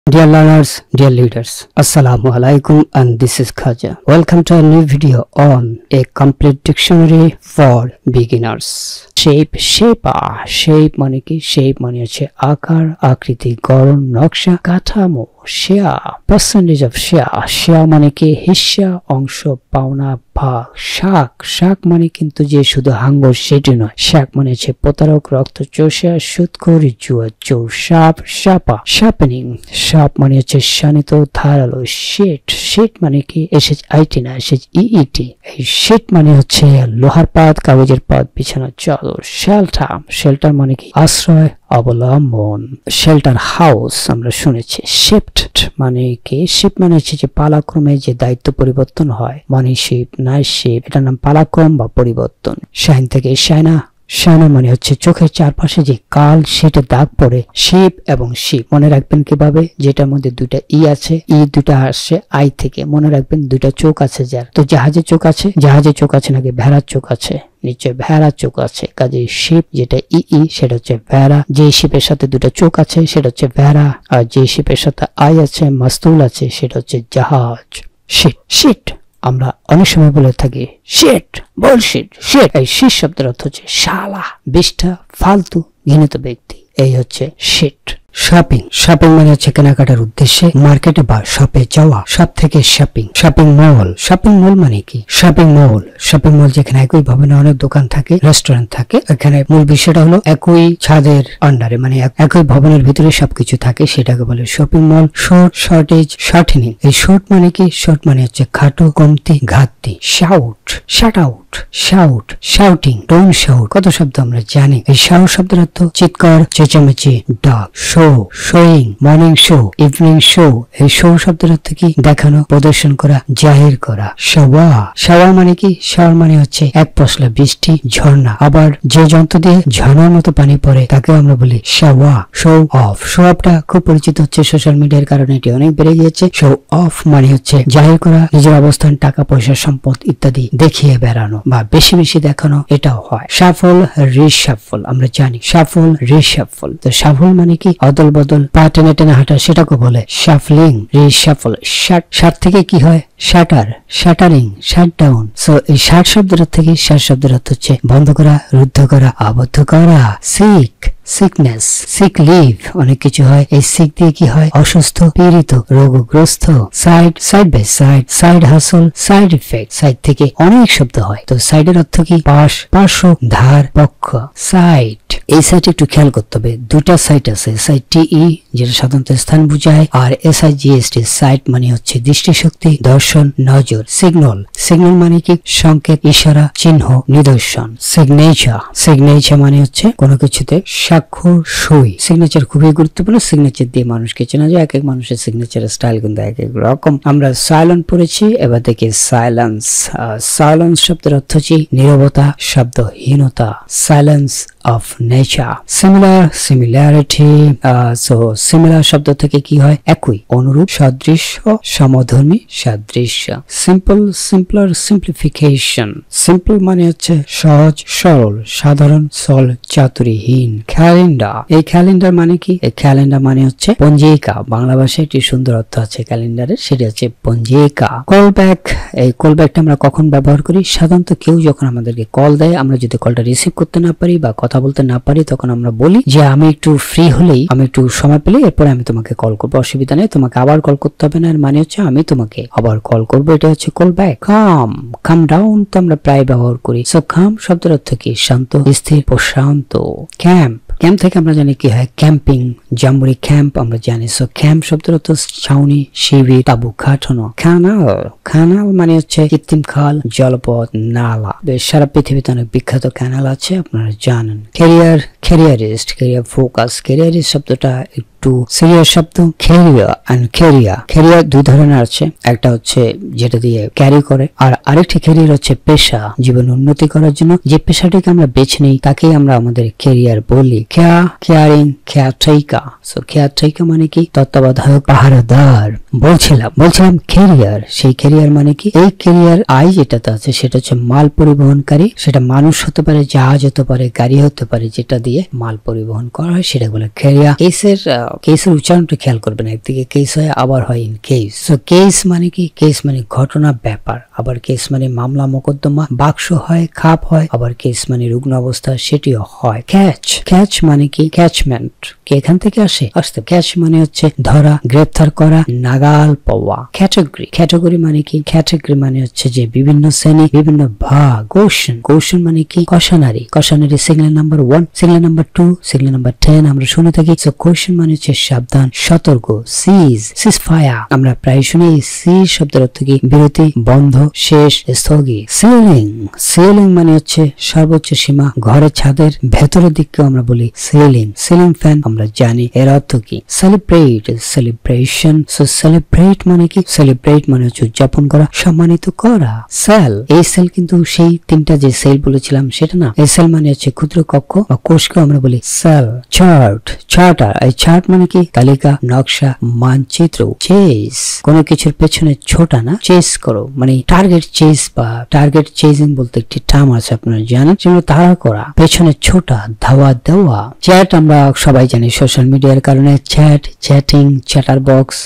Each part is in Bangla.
Dear learners, dear leaders, Assalamu alaikum, and this is Khaja. Welcome to a new video on a complete dictionary for beginners. Shape, shape মানে কি? Shape মানে হচ্ছে আকার, আকৃতি, গড়ন, নকশা, কাঠামো। Share, percentage of share মানে কি? হিস্সা, অংশ, পাওনা, ভাগ। শাক মানে কিন্তু যে শুধু হাঙ্গর সেটি নয়। শাক মানে হচ্ছে প্রতারক, রক্ত চোষা, সুদখোর, জুয়া, চোর। শাপা, শার্পেনিং। শার্প মানে হচ্ছে শানিত, ধারালো। শিট মানে কি? SHIT না, SHEET। এই শিট মানে হচ্ছে লোহার পাত, কাগজের পাত, বিছানার চাদর। শেল্টার মানে কি? আশ্রয়, অবলম্বন। শেল্টার হাউস আমরা শুনেছি। শিফট মানে কি? শিফট মানে হচ্ছে যে পালাক্রমে যে দায়িত্ব পরিবর্তন হয়। মর্নিং শিফট, নাইট শিফট, এটার নাম পালাক্রম বা পরিবর্তন। শাইন থেকে শায়না মানে হচ্ছে চোখের চারপাশে যে কাল সেটা দাগ পড়ে। শিপ এবং শিপ মনে রাখবেন কিভাবে? যেটার মধ্যে দুইটা ই আছে, দুইটা আসছে আই থেকে। মনে রাখবেন দুইটা চোখ আছে যার। তো জাহাজের চোখ আছে নাকি ভেড়ার চোখ আছে? নিশ্চয় ভেড়ার চোখ আছে। কাজে শিপ যেটা সেটা হচ্ছে ভেড়া। যে শিপের সাথে দুটো চোখ আছে সেটা হচ্ছে ভেড়া, আর যে শিপের সাথে আই আছে, মাস্তুল আছে, সেটা হচ্ছে জাহাজ। শিট আমরা অনেক সময় বলে থাকি শিট, বুলশিট, শিট। এই শিট শব্দের অর্থ হচ্ছে শালা, বিষ্ঠা, ফালতু, ঘৃণিত ব্যক্তি। এই হচ্ছে শিট। শপিং মানে হচ্ছে কেনাকাটার উদ্দেশ্যে মার্কেটে বা শপে যাওয়া। শপ থেকে শপিং মল মানে কি? শপিং মল যেখানে একই ভবনে অনেক দোকান থাকে, রেস্টুরেন্ট থাকে। এখানে মূল বিষয়টা হলো একই ছাদের আন্ডারে, মানে একই ভবনের ভিতরে সবকিছু থাকে, সেটাকে বলে শপিং মল। Shortage, shortening. এই শর্ট মানে কি? শর্ট মানে হচ্ছে খাটো, কমতি, ঘাটতি। Shouting, don't shout. কত শব্দ আমরা জানি। এই শাউট শব্দের অর্থ চিৎকার, চেঁচামেচি, ডাক। Showing, morning show, evening show. এই শো শব্দের অর্থ কি? দেখানো, প্রদর্শন করা, জাহির করা। শাওয়া মানে কি? শাওয়ার মানে হচ্ছে এক পশলা বৃষ্টি, ঝর্ণা। আবার যে যন্ত্র দিয়ে ঝর্ণার মতো পানি পড়ে তাকে আমরা বলি শাওয়া। শো অফটা খুব পরিচিত হচ্ছে সোশ্যাল মিডিয়ার কারণে, এটি অনেক বেড়ে গিয়েছে। শো অফ মানে হচ্ছে জাহির করা, নিজের অবস্থান, টাকা পয়সা, সম্পদ ইত্যাদি দেখিয়ে বেড়ানো বা বেশি দেখানো, এটাও হয়। শাফল, রিশাফল আমরা জানি। রিশাফল। তো শাফল মানে কি? অদল বদল, পা টেনে টেনে হাঁটা, সেটাকে বলে শাফলিং। রিশাফল। শার্ট থেকে কি হয়? Shuttering, shutdown. সো এই শার্ট শব্দের অর্থ কি? শার্ট শব্দের অর্থ হচ্ছে বন্ধ করা, রুদ্ধ করা, আবদ্ধ করা। সিকনেস, সিক লিভ, অনেক কিছু হয়। এই সিক দিয়ে কি হয়? অসুস্থ, পীড়িত, রোগগ্রস্ত। সাইড বাই সাইড হাসল, সাইড ইফেক্ট। সাইড থেকে অনেক শব্দ হয়। তো সাইডের অর্থ কি? পার্শ্ব, ধার, পক্ষ। সাইড। এই সাইড একটু খেয়াল করতে হবে, দুটা সাইড আছে। সাইড TE যেটা সাধারণত স্থান বুঝায়, আর SIGST সাইড মানে হচ্ছে দৃষ্টিশক্তি, দর্শন, নজর। সিগন্যাল মানে কি? সংকেত, ইশারা, চিহ্ন, নিদর্শন। সিগনেচার মানে হচ্ছে কোনো কিছুতে স্বাক্ষর, সই। সিগনেচার খুবই গুরুত্বপূর্ণ। সিগনেচার দিয়ে মানুষকে চেনা যায়। এক এক মানুষের সিগনেচারের স্টাইল কিন্তু এক এক রকম। আমরা সাইলেন্ট পড়েছি, এবার দেখি সাইলেন্স শব্দের অর্থ হচ্ছে নীরবতা, শব্দহীনতা। Silence of nature. Similarity. Similar শব্দ থেকে কি হয়? একই, অনুরূপ, সদৃশ্য, সমধর্মী, সাদৃশ্য। Simpler, simplification. সিম্পল মানে হচ্ছে সহজ, সরল, সাধারণ, সরল, চাতুরীহীন। ক্যালেন্ডার। এই ক্যালেন্ডার মানে কি? এই ক্যালেন্ডার মানে হচ্ছে পঞ্জিকা। বাংলা ভাষায় একটি সুন্দর অর্থ আছে ক্যালেন্ডারের, সেটা হচ্ছে পঞ্জিকা। কলব্যাক। এই কলব্যাকটা আমরা কখন ব্যবহার করি? সাধারণত কেউ যখন আমাদেরকে কল দেয়, আমরা যদি কলটা রিসিভ করতে না পারি বা কথা বলতে না পারি, তখন আমরা বলি যে আমি একটু ফ্রি হলেই, আমি একটু সময় পেলে এরপরে আমি তোমাকে কল করবো, অসুবিধা নেই, তোমাকে আবার কল করতে হবে না। মানে হচ্ছে আমি তোমাকে আবার কল করবো, এটা হচ্ছে কল ব্যাক। কাম ডাউন তো আমরা প্রায় ব্যবহার করি। সো কাম শব্দের অর্থ কি? শান্ত, স্থির, প্রশান্ত। ক্যাম্প থেকে আমরা জানি কি হয়? ক্যাম্পিং, জাম্বুরি ক্যাম্প আমরা জানি। সো ক্যাম্প শব্দের অর্থ ছাউনি, শিবির, তাঁবু খাটানো। খানাল মানে হচ্ছে কৃত্রিম খাল, জলপথ, নালা। সারা পৃথিবীতে অনেক বিখ্যাত ক্যানাল আছে, আপনারা জানেন। ক্যারিয়ারিস্ট, ক্যারিয়ার ফোকাস। ক্যারিয়ারিস্ট শব্দটা একটু সিরিয়াস শব্দ। ক্যারিয়ার দুই ধরনের আছে। একটা হচ্ছে যেটা দিয়ে ক্যারি করে, আর আরেকটি ক্যারিয়ার হচ্ছে পেশা, জীবন উন্নতি করার জন্য যে পেশাটিকে আমরা বেছে নিই তাকেই আমরা আমাদের ক্যারিয়ার বলি। কেয়ারটেকার মানে কি? তত্ত্বাবধায়ক, পাহারাদার। বলছিলাম ক্যারিয়ার। সেই ক্যারিয়ার মানে কি? এই ক্যারিয়ার আই যেটাতে আছে সেটা হচ্ছে মাল পরিবহনকারী। সেটা মানুষ হতে পারে, জাহাজ হতে পারে, গাড়ি হতে পারে, যেটা দিয়ে মাল পরিবহন করা হয় সেটা বলে ক্যারিয়ার। কেসের কেসের উচ্চারণটা খেয়াল করবেন, একদিকে কেস হয় আবার হয় ইন কেস। সো কেস মানে কি? কেস মানে ঘটনা, ব্যাপার। আবার কেস মানে মামলা মোকদ্দমা, বাক্স হয়, খাপ হয়। আবার কেস মানে রুগ্ন অবস্থা, সেটিও হয়। ক্যাচ, ক্যাচ মানে কি? ক্যাচমেন্ট কে এখান থেকে আসতে ক্যাচ মানে হচ্ছে ধরা, গ্রেফতার করা, নাগাল পাওয়া। ক্যাটাগরি, ক্যাটাগরি মানে কি? ক্যাটাগরি মানে হচ্ছে যে বিভিন্ন শ্রেণী, বিভিন্ন ভাগ। কোশ্চেন, কোশ্চেন মানে কি? Cautionary, cautionary signal number 1, signal number 2, signal number 10 আমরা শুনে থাকি। সো কোশ্চেন মানে হচ্ছে সাবধান, সতর্ক। সিজ, সিজ ফায়ার আমরা প্রায় শুনি। সিজ শব্দের অর্থ কি? বিরতি, বন্ধ, শেষ, স্থগিত। সিলিং, সিলিং মানে হচ্ছে সর্বোচ্চ সীমা, ঘরের ছাদের ভেতরের দিককে আমরা বলি সিলিং। সিলিং ফ্যান আমরা জানি এর অর্থ কি? Celebrate, celebration. সো সেলিব্রেট মানে কি? সেলিব্রেট মানে হচ্ছে উদযাপন করা, সম্মানিত করা। সেল, এই সেল কিন্তু সেই তিনটা যে সেল বলেছিলাম সেটা না। এই সেল মানে হচ্ছে ক্ষুদ্র কক্ষ বা কোষকে আমরা বলি সেল। চার্ট, চার্টার, এই চার্ট মানে কি? তালিকা, নকশা, মানচিত্র। চেস, কোনো কিছুর পেছনে ছোটা না, চেস করো মানে টার্গেট চেস বা টার্গেট চেজিং বলতে একটি টার্ম আছে আপনারা জানেন, যেগুলো তাড়া করা, পেছনে ছোটা, ধাওয়া দেওয়া। চ্যাট আমরা সবাই জানি সোশ্যাল মিডিয়ার কারণে চ্যাট, চ্যাটিং, চ্যাটার বক্স।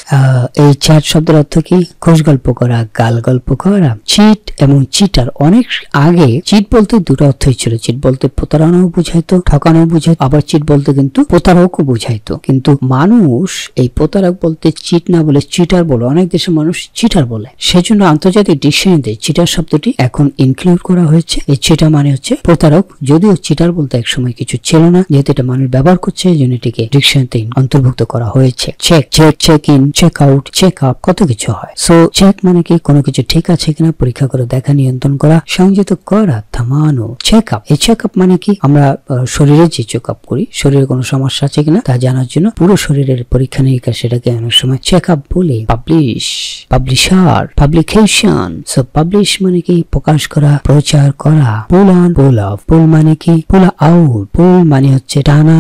এই চ্যাট শব্দের অর্থ কি? খোশ গল্প করা, গাল গল্প করা। চিট এবং চিটার, অনেক আগে চিট বলতে দুটো অর্থই ছিল। চিট বলতে প্রতারণাও বুঝাইতো, ঠকানো বুঝাইতো, আবার চিট বলতে কিন্তু প্রতারকও বুঝাইতো। কিন্তু মানুষ এই প্রতারক বলতে চিট না বলে চিটার বলে, অনেক দেশের মানুষ চিটার বলে। সেজন্য আন্তর্জাতিক ডিকশনারিতে চিটার শব্দটি এখন ইনক্লুড করা হয়েছে। এই চিটার মানে হচ্ছে প্রতারক, যদিও চিটার বলতে একসময় কিছু ছিল না, যেহেতু এটা মানুষ ব্যবহার করছে এই জন্য এটিকে ডিকশনারিতে অন্তর্ভুক্ত করা হয়েছে। Check, check, check in, check out, check up, কত কিছু হয়। সো চেক মানে কি? কোনো কিছু ঠিক আছে কিনা পরীক্ষা করে দেখা, নিয়ন্ত্রণ করা, সংযত করা, থামানো। চেক আপ, এই চেক আপ মানে কি? আমরা শরীরে যে চেক আপ করি, শরীরে কোনো সমস্যা আছে কিনা তা জানার জন্য পুরো শরীরের পরীক্ষা নিরীক্ষা, সেটাকে অনেক সময় চেক আপ বলে। Publish, publisher, publication. So publish মানে কি? প্রকাশ করা, প্রচার করা। পুল অন, পুল অফ, পুল মানে কি? পুল আউট, পুল মানে হচ্ছে টানা,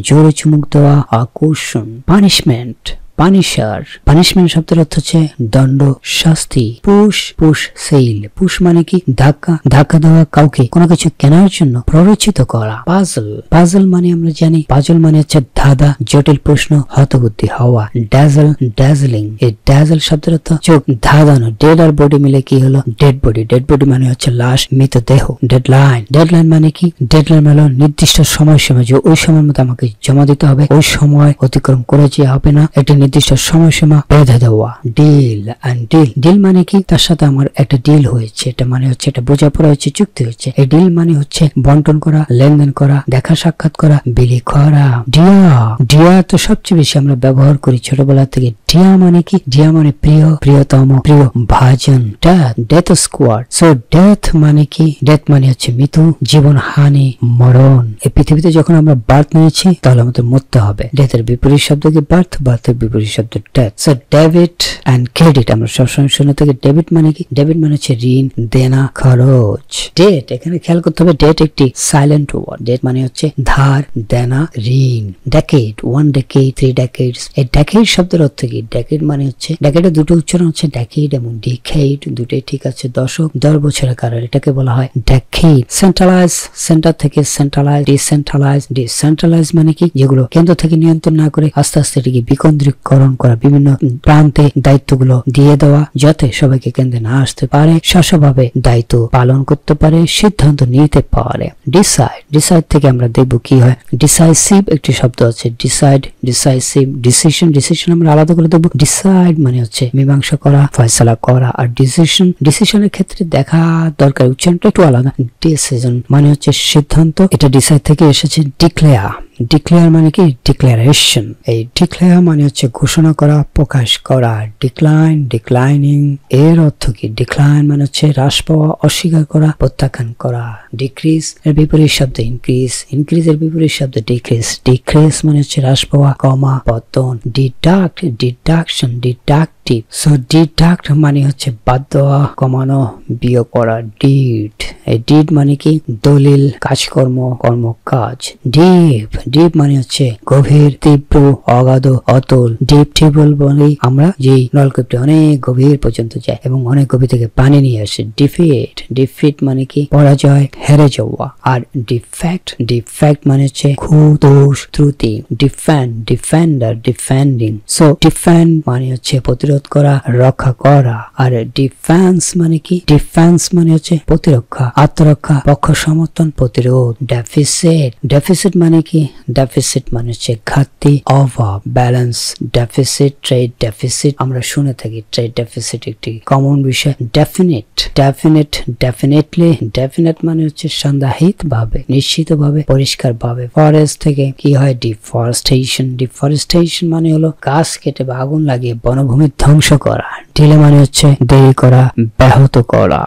জোরে চুমুক দেওয়া, আকর্ষণ। পানিশমেন্ট, পানিশার, পানিশমেন্ট শব্দের অর্থ হচ্ছে দণ্ড, শাস্তি। পুশ, পুশ সেল, পুশ মানে কি? ধাক্কা, ধাক্কা দেওয়া কাউকে কোনো কিছু কেনার জন্য প্ররোচিত করা। পাজল, পাজল মানে আমরা জানি পাজল মানে হচ্ছে ধাঁধা, জটিল প্রশ্ন, হতবুদ্ধি হওয়া। ড্যাজল, ড্যাজলিং, এই ড্যাজল শব্দের অর্থ চোখ ধাঁধানো। ডেড আর বডি মিলে কি হলো? Dead body. ডেড বডি মানে হচ্ছে লাশ, মৃতদেহ। ডেডলাইন, ডেডলাইন মানে কি? ডেডলাইন হলো নির্দিষ্ট সময়সীমা, যে ওই সময়ের মধ্যে আমাকে জমা দিতে হবে, ওই সময় অতিক্রম করে যে হবে না, এটা নির্দিষ্ট সময়সীমা বেঁধে দেওয়া। ডিল এন্ড ডিল, ডিল মানে কি? তার সাথে আমার একটা ডিল হয়েছে, এটা মানে হচ্ছে এটা বোঝাপড়া হচ্ছে, চুক্তি হচ্ছে। এই ডিল মানে হচ্ছে বন্টন করা, লেনদেন করা, দেখা সাক্ষাৎ করা, বিলি করা। ডিয়া, ডিয়া তো সবচেয়ে বেশি আমরা ব্যবহার করি ছোটবেলা থেকে। ডিয়া মানে কি? ডিয়া মানে প্রিয়, প্রিয়তম, প্রিয় ভাজন। Death, death squad. So death মানে কি? ডেথ মানে হচ্ছে মৃত্যু, জীবন হানি, মরণ। এই পৃথিবীতে যখন আমরা বার্থ নিয়েছি তাহলে আমাদের মরতে হবে। ডেথের বিপরীত শব্দ কি? বার্থ, বার্থের বিপরীত শব্দ death. So debit and credit আমরা সবসময় শুনে থাকি। ডেবিট মানে কি? ডেবিট মানে হচ্ছে ঋণ, দেনা, খরচ। ডেট, এখানে খেয়াল করতে হবে ডেট একটি সাইলেন্ট ওয়ার্ড। ডেট মানে হচ্ছে ধার, দেনা, ঋণ। Decade, 1 decade, 3 decades. এই ডেকেড শব্দের অর্থ কি? ডেকেড মানে হচ্ছে, ডেকেডের দুটো উচ্চারণ হচ্ছে ডেকেড এবং ডিকেড, দুটোই ঠিক আছে। দশক, 10 বছরের কারণ এটাকে বলা হয় ডেকেড। সেন্ট্রালাইজ, সেন্টার থেকে সেন্ট্রালাইজ। ডিসেন্ট্রালাইজ, ডিসেন্ট্রালাইজ মানে কি? যেগুলো কেন্দ্র থেকে নিয়ন্ত্রণ না করে আস্তে আস্তে এটিকে বিকেন্দ্রীকরণ করা, বিভিন্ন প্রান্তে দায়িত্বগুলো দিয়ে দেওয়া, যাতে সবাইকে কেন্দ্রে না আসতে পারে, স্বভাবে দায়িত্ব পালন করতে পারে, সিদ্ধান্ত নিতে পারে। ডিসাইড, ডিসাইড থেকে আমরা দেখব কি হয়। ডিসাইসিভ একটি শব্দ আছে। ডিসাইড, ডিসাইসিভ, ডিসিশন, ডিসিশন আমরা আলাদা করে দেখব। ডিসাইড মানে হচ্ছে মীমাংসা করা, ফয়সালা করা। আর ডিসিশন, ডিসিশনের ক্ষেত্রে দেখা দরকার, উচ্চারণটা একটু আলাদা। ডিসিশন মানে হচ্ছে সিদ্ধান্ত, এটা ডিসাইড থেকে এসেছে। ডিক্লেয়ার, ডিক্লেয়ার মানে কি? ডিক্লারেশন। এই ডিক্লেয়ার মানে হচ্ছে ঘোষণা করা, প্রকাশ করা। ডিক্লাইন, ডিক্লাইনিং এর অর্থ কি? ডিক্লাইন মানে হচ্ছে হ্রাস পাওয়া, অস্বীকার করা, প্রত্যাখ্যান করা। ডিক্রিজ এর বিপরীত শব্দ ইনক্রিজ, ইনক্রিজ এর বিপরীত শব্দ ডিক্রিজ। ডিক্রিজ মানে হচ্ছে হ্রাস পাওয়া, কমা, পতন। Deduct, deduction, deduct adjective. So deduct মানে হচ্ছে বাদ দেওয়া, কমানো, বিয়োগ করা। ডিড, এই ডিড মানে কি দলিল, কাজকর্ম, কর্মকাজ। ডিপ, ডিপ মানে হচ্ছে গভীর, তীব্র, অগাধ, অতল। ডিপ টিউবওয়েল বলি আমরা যে নলকূপটি অনেক গভীর পর্যন্ত যায় এবং অনেক গভীর থেকে পানি নিয়ে আসে। ডিফিট, ডিফিট মানে কি পরাজয়, হেরে যাওয়া। আর ডিফেক্ট, ডিফেক্ট মানে হচ্ছে খুঁত, দোষ, ত্রুটি। Defend, defender, defending. So defend মানে হচ্ছে প্রতিরোধ করা, রক্ষা করা। আর ডিফেন্স মানে কি ডিফেন্স মানে হচ্ছে প্রতিরক্ষা, আত্মরক্ষা, পক্ষ সমর্থন, প্রতিরোধ। ডেফিসিট, ডেফিসিট মানে কি ডেফিসিট মানে হচ্ছে ঘাটতি, অভাব, ব্যালেন্স। ডেফিসিট, ট্রেড ডেফিসিট আমরা শুনে থাকি। ট্রেড ডেফিসিট একটি কমন বিষয়। ডেফিনিট, ডেফিনিট, ডেফিনেটলি, ডেফিনেট মানে হচ্ছে সন্দেহিত ভাবে, নিশ্চিত ভাবে, পরিষ্কার ভাবে। ফরেস্ট থেকে কি হয় ডিফরেস্টেশন। ডিফরেস্টেশন মানে হলো গাছ কেটে বা আগুন লাগিয়ে বনভূমি ধ্বংস করা। ডিলে মানে হচ্ছে দেরি করা, ব্যাহত করা,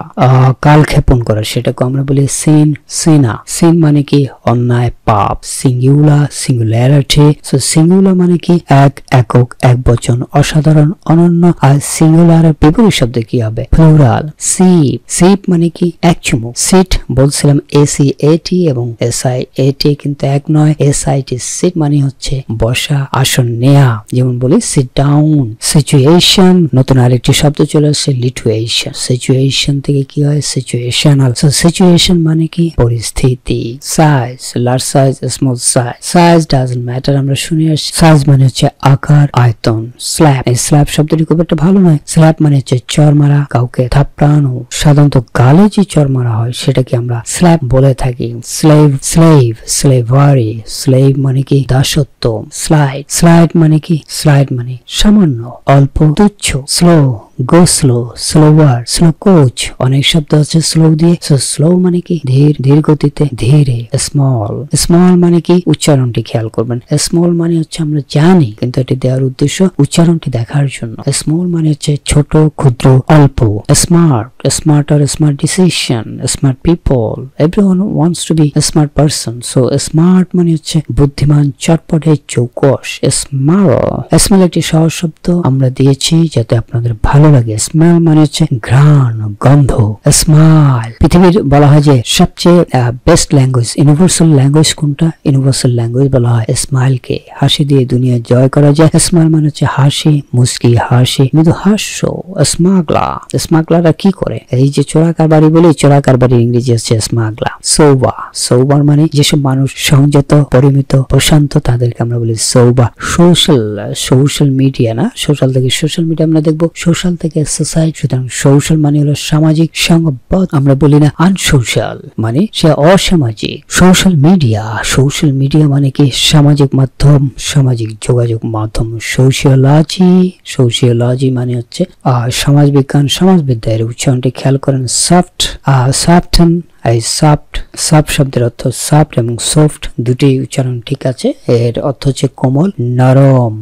কালক্ষেপণ করা, সেটাকে আমরা বলি সিন, সিনা। সিন মানে কি অন্যায়, পাপ। Singular, singularity. সো সিঙ্গুলার মানে কি এক, একক, এক বচন, অসাধারণ, অনন্য। আর সিঙ্গুলার বিপরীত শব্দ কি হবে প্লুরাল। সিপ, সিপ মানে কি এক চুমুক। সিট বলছিলাম SEAT এবং SIAT কিন্তু এক নয়। SIT সিট মানে হচ্ছে বসা, আসন নেয়া। যেমন বলি সিট ডাউন। সিচুয়েশন, নতুন আরেকটি শব্দ চলে আসছে লিটুয়েশন। সিচুয়েশন থেকে কি হয় সিচুয়েশনাল। সো সিচুয়েশন মানে কি পরিস্থিতি। Size, large size, small size. Size doesn't matter আমরা শুনে আসছি। সাইজ মানে হচ্ছে আকার, আয়তন। স্ল্যাপ, এই স্ল্যাপ শব্দটি খুব একটা ভালো নয়। স্ল্যাপ মানে হচ্ছে চর মারা, কাউকে থাপড়ানো। সাধারণত গালে যে চর মারা হয় সেটাকে আমরা স্ল্যাপ বলে থাকি। Slave, slave, slavery. স্লেভ মানে কি দাসত্ব। স্লাইড, স্লাইড মানে কি স্লাইড মানে সামান্য, অল্প, তুচ্ছ। স্লো, গো স্লো, স্লোয়ার, স্লো কোচ। অনেক শব্দ আছে স্লো দিয়ে। সো স্লো মানে কি ধীর, ধীর গতিতে, ধীরে। স্মল, স্মল মানে কি উচ্চারণটি খেয়াল করবেন। স্মল মানে হচ্ছে আমরা জানি কিন্তু এটি দেওয়ার উদ্দেশ্য উচ্চারণটি দেখার জন্য। স্মল মানে হচ্ছে ছোট, ক্ষুদ্র, অল্প। স্মার্ট, স্মার্ট আর smart decision, smart people. Everyone wants to be a smart person. So smart মানে হচ্ছে বুদ্ধিমান, চটপটে, চৌকস। স্মেল একটি সহজ শব্দ আমরা দিয়েছি যাতে আপনাদের ভালো লাগে। স্মেল মানে হচ্ছে ঘ্রাণ, গন্ধ। স্মাইল, পৃথিবীর বলা হয় যে সবচেয়ে বেস্ট ল্যাঙ্গুয়েজ, ইউনিভার্সাল ল্যাঙ্গুয়েজ কোনটা? ইউনিভার্সাল ল্যাঙ্গুয়েজ বলা হয় স্মাইলকে। হাসি দিয়ে দুনিয়া জয় করা যায়। স্মাইল মানে হচ্ছে হাসি, মুস্কি, হাসি, মৃদু হাস্য। স্মাগলার, স্মাগলাররা কি করে? এই যে চোরা কারবারি বলি, চোরা কারবারির ইংরেজি হচ্ছে স্মাগলার। সৌবা, সৌবার মানে যেসব মানুষ সংযত, পরিমিত, প্রশান্ত তাদেরকে আমরা বলি সৌবা। সোশ্যাল, সোশ্যাল মিডিয়া না, সোশ্যাল থেকে সোশ্যাল মিডিয়া আমরা দেখবো, সোশ্যাল থেকে সোসাইটি। সুতরাং সোশ্যাল মানে হলো সামাজিক, সংবদ্ধ। আমরা বলি না আনসোশ্যাল মানে সে অসামাজিক। সোশ্যাল মিডিয়া, সোশ্যাল মিডিয়া মানে কি সামাজিক মাধ্যম, সামাজিক যোগাযোগ মাধ্যম। সোশিওলজি, সোশিওলজি মানে হচ্ছে সমাজবিজ্ঞান, সমাজবিদ্যা। এর উচ্চারণটি খেয়াল করেন। সফট, সফটন। এই সফট, সফট শব্দের অর্থ সফট এবং সফট দুটি উচ্চারণ ঠিক আছে। এর অর্থ হচ্ছে কোমল, নরম।